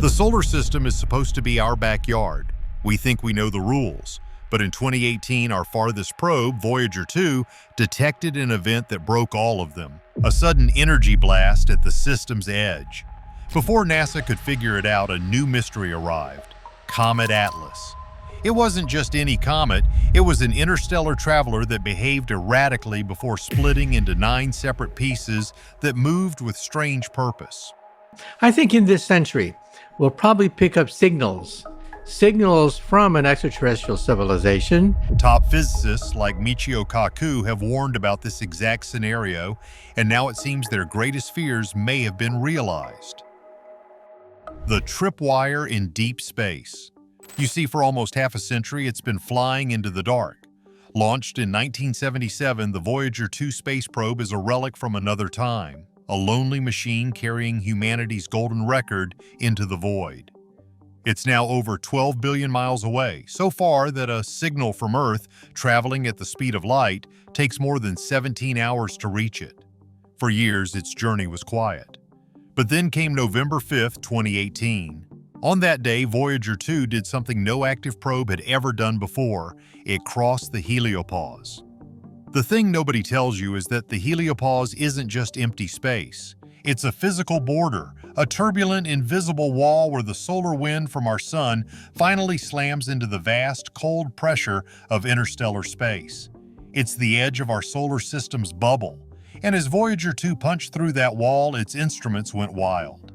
The solar system is supposed to be our backyard. We think we know the rules, but in 2018, our farthest probe, Voyager 2, detected an event that broke all of them, a sudden energy blast at the system's edge. Before NASA could figure it out, a new mystery arrived: Comet Atlas. It wasn't just any comet, it was an interstellar traveler that behaved erratically before splitting into 9 separate pieces that moved with strange purpose. I think in this century, we'll probably pick up signals from an extraterrestrial civilization. Top physicists like Michio Kaku have warned about this exact scenario, and now it seems their greatest fears may have been realized. The tripwire in deep space. You see, for almost half a century, it's been flying into the dark. Launched in 1977, the Voyager 2 space probe is a relic from another time, a lonely machine carrying humanity's golden record into the void. It's now over 12 billion miles away, so far that a signal from Earth traveling at the speed of light takes more than 17 hours to reach it. For years, its journey was quiet. But then came November 5, 2018. On that day, Voyager 2 did something no active probe had ever done before. It crossed the heliopause. The thing nobody tells you is that the heliopause isn't just empty space. It's a physical border, a turbulent, invisible wall where the solar wind from our sun finally slams into the vast, cold pressure of interstellar space. It's the edge of our solar system's bubble, and as Voyager 2 punched through that wall, its instruments went wild.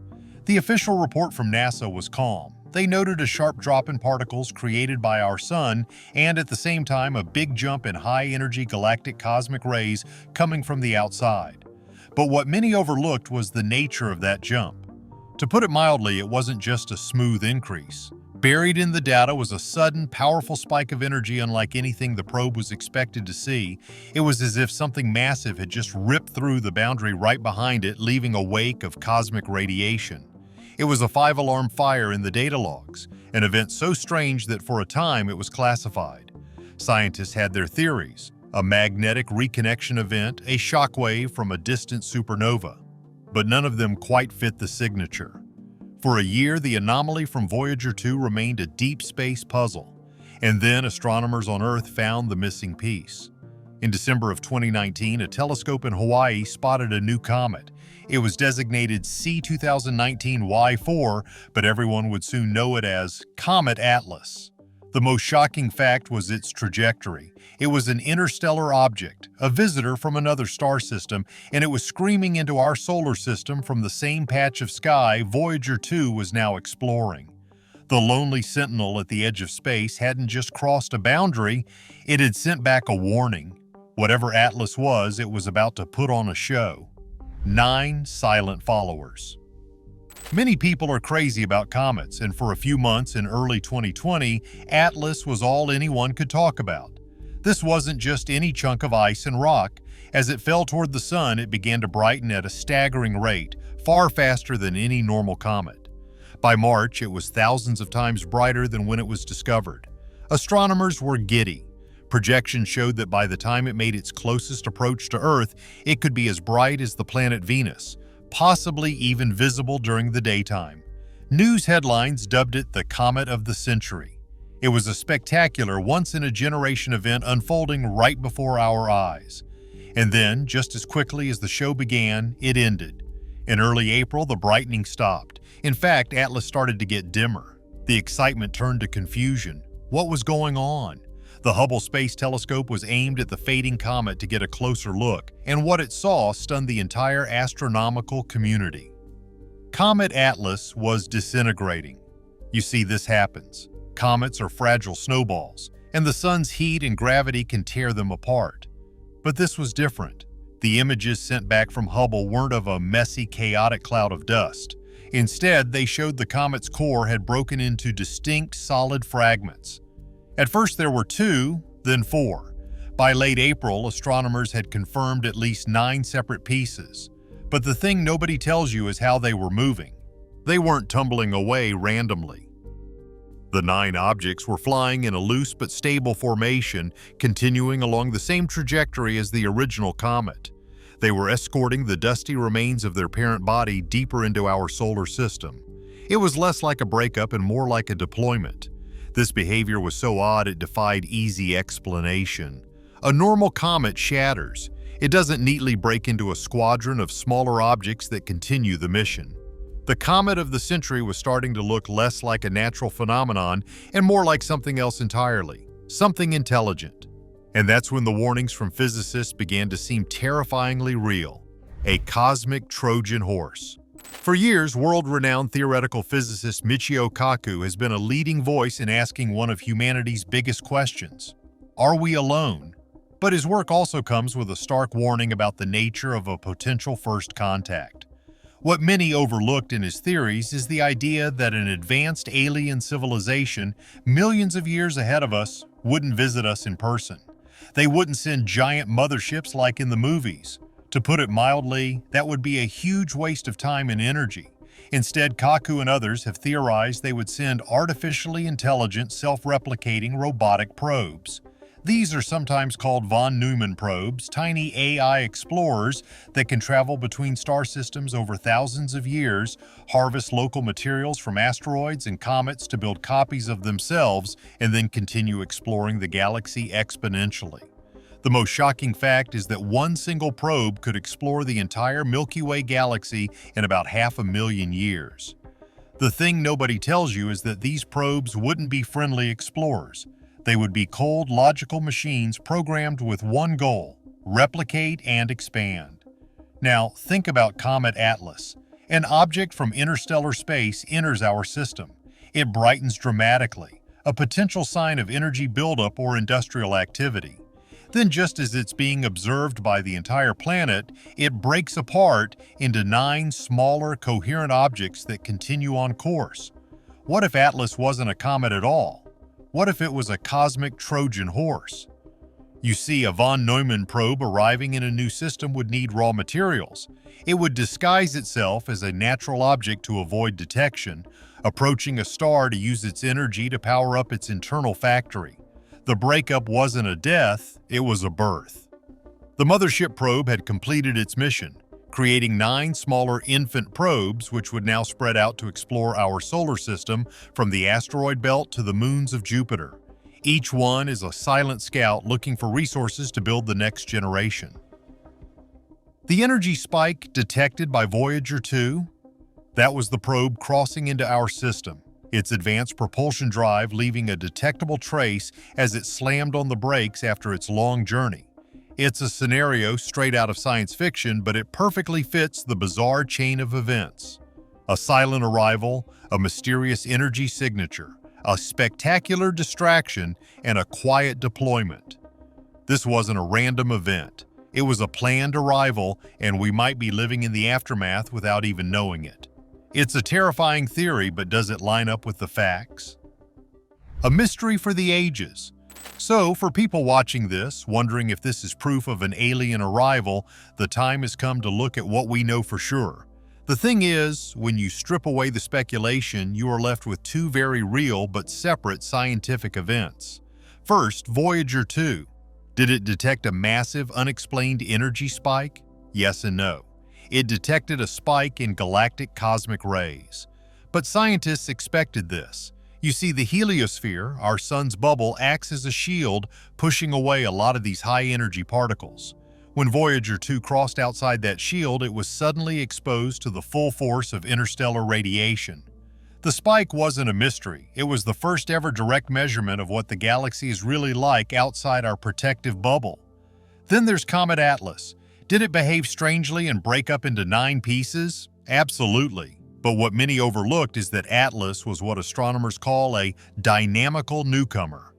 The official report from NASA was calm. They noted a sharp drop in particles created by our sun and at the same time a big jump in high-energy galactic cosmic rays coming from the outside. But what many overlooked was the nature of that jump. To put it mildly, it wasn't just a smooth increase. Buried in the data was a sudden, powerful spike of energy unlike anything the probe was expected to see. It was as if something massive had just ripped through the boundary right behind it, leaving a wake of cosmic radiation. It was a 5-alarm fire in the data logs, an event so strange that for a time it was classified. Scientists had their theories: a magnetic reconnection event, a shockwave from a distant supernova. But none of them quite fit the signature. For a year, the anomaly from Voyager 2 remained a deep space puzzle, and then astronomers on Earth found the missing piece. In December of 2019, a telescope in Hawaii spotted a new comet. It was designated C2019Y4, but everyone would soon know it as Comet Atlas. The most shocking fact was its trajectory. It was an interstellar object, a visitor from another star system, and it was screaming into our solar system from the same patch of sky Voyager 2 was now exploring. The lonely sentinel at the edge of space hadn't just crossed a boundary, it had sent back a warning. Whatever Atlas was, it was about to put on a show. 9 silent followers. Many people are crazy about comets, and for a few months in early 2020, Atlas was all anyone could talk about. This wasn't just any chunk of ice and rock. As it fell toward the sun, it began to brighten at a staggering rate, far faster than any normal comet. By March, it was thousands of times brighter than when it was discovered. Astronomers were giddy. Projections showed that by the time it made its closest approach to Earth, it could be as bright as the planet Venus, possibly even visible during the daytime. News headlines dubbed it the Comet of the Century. It was a spectacular, once-in-a-generation event unfolding right before our eyes. And then, just as quickly as the show began, it ended. In early April, the brightening stopped. In fact, Atlas started to get dimmer. The excitement turned to confusion. What was going on? The Hubble Space Telescope was aimed at the fading comet to get a closer look, and what it saw stunned the entire astronomical community. Comet Atlas was disintegrating. You see, this happens. Comets are fragile snowballs, and the sun's heat and gravity can tear them apart. But this was different. The images sent back from Hubble weren't of a messy, chaotic cloud of dust. Instead, they showed the comet's core had broken into distinct, solid fragments. At first there were 2, then 4. By late April, astronomers had confirmed at least 9 separate pieces. But the thing nobody tells you is how they were moving. They weren't tumbling away randomly. The 9 objects were flying in a loose but stable formation, continuing along the same trajectory as the original comet. They were escorting the dusty remains of their parent body deeper into our solar system. It was less like a breakup and more like a deployment. This behavior was so odd it defied easy explanation. A normal comet shatters. It doesn't neatly break into a squadron of smaller objects that continue the mission. The comet of the century was starting to look less like a natural phenomenon and more like something else entirely, something intelligent. And that's when the warnings from physicists began to seem terrifyingly real. A cosmic Trojan horse. For years, world-renowned theoretical physicist Michio Kaku has been a leading voice in asking one of humanity's biggest questions. Are we alone? But his work also comes with a stark warning about the nature of a potential first contact. What many overlooked in his theories is the idea that an advanced alien civilization, millions of years ahead of us, wouldn't visit us in person. They wouldn't send giant motherships like in the movies. To put it mildly, that would be a huge waste of time and energy. Instead, Kaku and others have theorized they would send artificially intelligent, self-replicating robotic probes. These are sometimes called von Neumann probes, tiny AI explorers that can travel between star systems over thousands of years, harvest local materials from asteroids and comets to build copies of themselves, and then continue exploring the galaxy exponentially. The most shocking fact is that one single probe could explore the entire Milky Way galaxy in about 500,000 years. The thing nobody tells you is that these probes wouldn't be friendly explorers. They would be cold, logical machines programmed with one goal: replicate and expand. Now, think about Comet Atlas. An object from interstellar space enters our system. It brightens dramatically, a potential sign of energy buildup or industrial activity. Then, just as it's being observed by the entire planet, it breaks apart into 9 smaller, coherent objects that continue on course. What if Atlas wasn't a comet at all? What if it was a cosmic Trojan horse? You see, a von Neumann probe arriving in a new system would need raw materials. It would disguise itself as a natural object to avoid detection, approaching a star to use its energy to power up its internal factory. The breakup wasn't a death, it was a birth. The mothership probe had completed its mission, creating 9 smaller infant probes which would now spread out to explore our solar system from the asteroid belt to the moons of Jupiter. Each one is a silent scout looking for resources to build the next generation. The energy spike detected by Voyager 2? That was the probe crossing into our system, its advanced propulsion drive leaving a detectable trace as it slammed on the brakes after its long journey. It's a scenario straight out of science fiction, but it perfectly fits the bizarre chain of events. A silent arrival, a mysterious energy signature, a spectacular distraction, and a quiet deployment. This wasn't a random event. It was a planned arrival, and we might be living in the aftermath without even knowing it. It's a terrifying theory, but does it line up with the facts? A mystery for the ages. So, for people watching this, wondering if this is proof of an alien arrival, the time has come to look at what we know for sure. The thing is, when you strip away the speculation, you are left with 2 very real but separate scientific events. First, Voyager 2. Did it detect a massive, unexplained energy spike? Yes and no. It detected a spike in galactic cosmic rays. But scientists expected this. You see, the heliosphere, our sun's bubble, acts as a shield, pushing away a lot of these high-energy particles. When Voyager 2 crossed outside that shield, it was suddenly exposed to the full force of interstellar radiation. The spike wasn't a mystery. It was the first ever direct measurement of what the galaxy is really like outside our protective bubble. Then there's Comet Atlas. Did it behave strangely and break up into 9 pieces? Absolutely. But what many overlooked is that Atlas was what astronomers call a dynamical newcomer.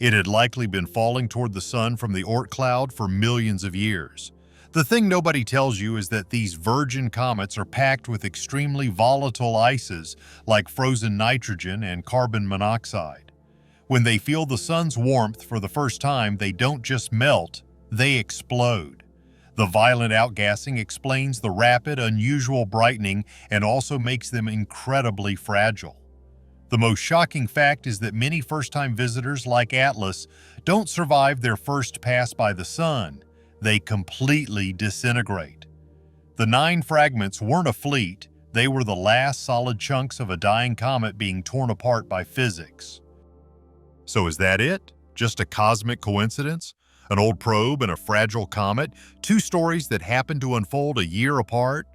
It had likely been falling toward the sun from the Oort cloud for millions of years. The thing nobody tells you is that these virgin comets are packed with extremely volatile ices like frozen nitrogen and carbon monoxide. When they feel the sun's warmth for the first time, they don't just melt, they explode. The violent outgassing explains the rapid, unusual brightening and also makes them incredibly fragile. The most shocking fact is that many first-time visitors like Atlas don't survive their first pass by the sun. They completely disintegrate. The 9 fragments weren't a fleet, They were the last solid chunks of a dying comet being torn apart by physics. So is that it? Just a cosmic coincidence? An old probe and a fragile comet? Two stories that happened to unfold a year apart?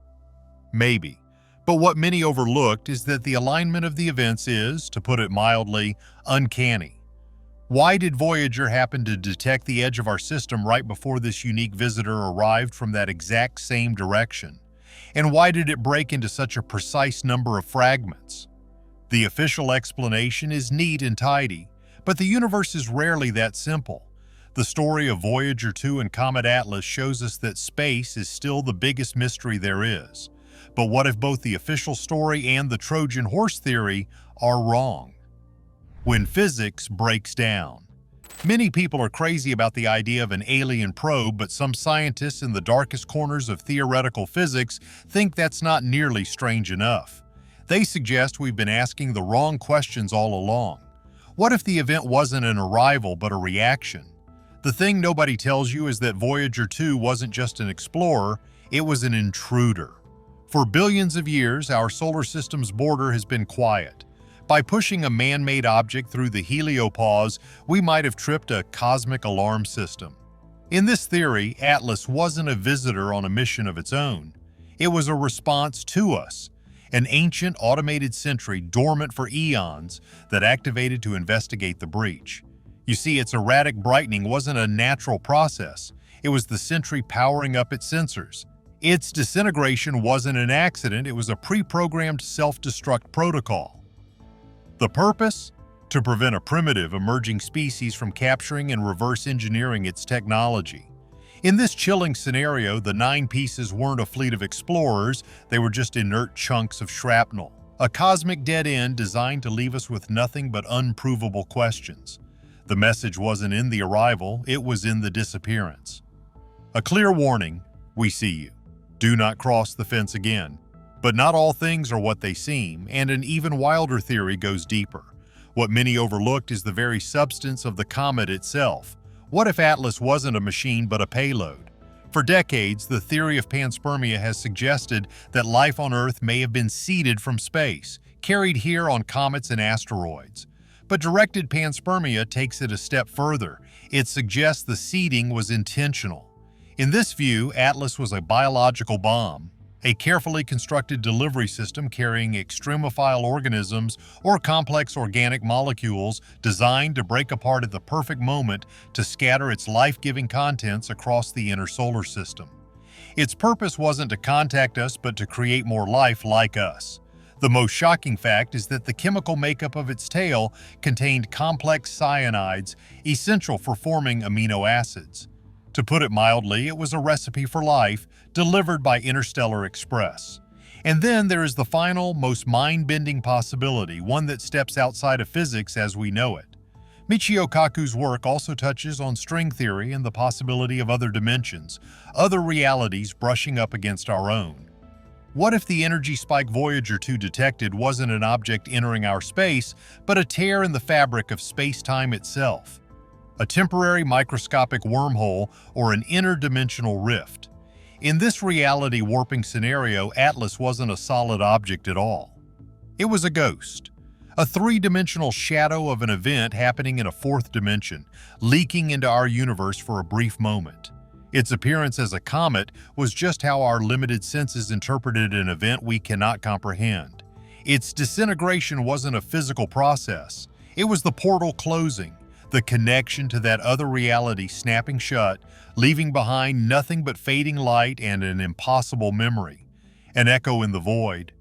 Maybe. But what many overlooked is that the alignment of the events is, to put it mildly, uncanny. Why did Voyager happen to detect the edge of our system right before this unique visitor arrived from that exact same direction? And why did it break into such a precise number of fragments? The official explanation is neat and tidy, but the universe is rarely that simple. The story of Voyager 2 and Comet Atlas shows us that space is still the biggest mystery there is. But what if both the official story and the Trojan horse theory are wrong? When physics breaks down. Many people are crazy about the idea of an alien probe, but some scientists in the darkest corners of theoretical physics think that's not nearly strange enough. They suggest we've been asking the wrong questions all along. What if the event wasn't an arrival but a reaction? The thing nobody tells you is that Voyager 2 wasn't just an explorer, it was an intruder. For billions of years, our solar system's border has been quiet. By pushing a man-made object through the heliopause, we might have tripped a cosmic alarm system. In this theory, Atlas wasn't a visitor on a mission of its own. It was a response to us, an ancient automated sentry dormant for eons that activated to investigate the breach. You see, its erratic brightening wasn't a natural process. It was the sentry powering up its sensors. Its disintegration wasn't an accident, it was a pre-programmed self-destruct protocol. The purpose? To prevent a primitive emerging species from capturing and reverse engineering its technology. In this chilling scenario, the 9 pieces weren't a fleet of explorers, they were just inert chunks of shrapnel. A cosmic dead end designed to leave us with nothing but unprovable questions. The message wasn't in the arrival, it was in the disappearance. A clear warning, we see you. Do not cross the fence again. But not all things are what they seem, and an even wilder theory goes deeper. What many overlooked is the very substance of the comet itself. What if Atlas wasn't a machine but a payload? For decades, the theory of panspermia has suggested that life on Earth may have been seeded from space, carried here on comets and asteroids. But directed panspermia takes it a step further. It suggests the seeding was intentional. In this view, Atlas was a biological bomb, a carefully constructed delivery system carrying extremophile organisms or complex organic molecules designed to break apart at the perfect moment to scatter its life-giving contents across the inner solar system. Its purpose wasn't to contact us, but to create more life like us. The most shocking fact is that the chemical makeup of its tail contained complex cyanides essential for forming amino acids. To put it mildly, it was a recipe for life, delivered by Interstellar Express. And then there is the final, most mind-bending possibility, one that steps outside of physics as we know it. Michio Kaku's work also touches on string theory and the possibility of other dimensions, other realities brushing up against our own. What if the energy spike Voyager 2 detected wasn't an object entering our space, but a tear in the fabric of space-time itself? A temporary microscopic wormhole or an interdimensional rift. In this reality warping scenario, Atlas wasn't a solid object at all. It was a ghost, a three-dimensional shadow of an event happening in a fourth dimension, leaking into our universe for a brief moment. Its appearance as a comet was just how our limited senses interpreted an event we cannot comprehend. Its disintegration wasn't a physical process. It was the portal closing, the connection to that other reality snapping shut, leaving behind nothing but fading light and an impossible memory. An echo in the void.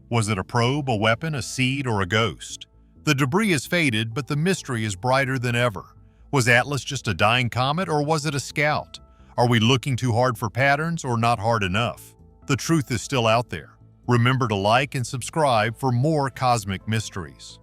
Was it a probe, a weapon, a seed, or a ghost? The debris is faded, but the mystery is brighter than ever. Was Atlas just a dying comet, or was it a scout? Are we looking too hard for patterns, or not hard enough? The truth is still out there. Remember to like and subscribe for more cosmic mysteries.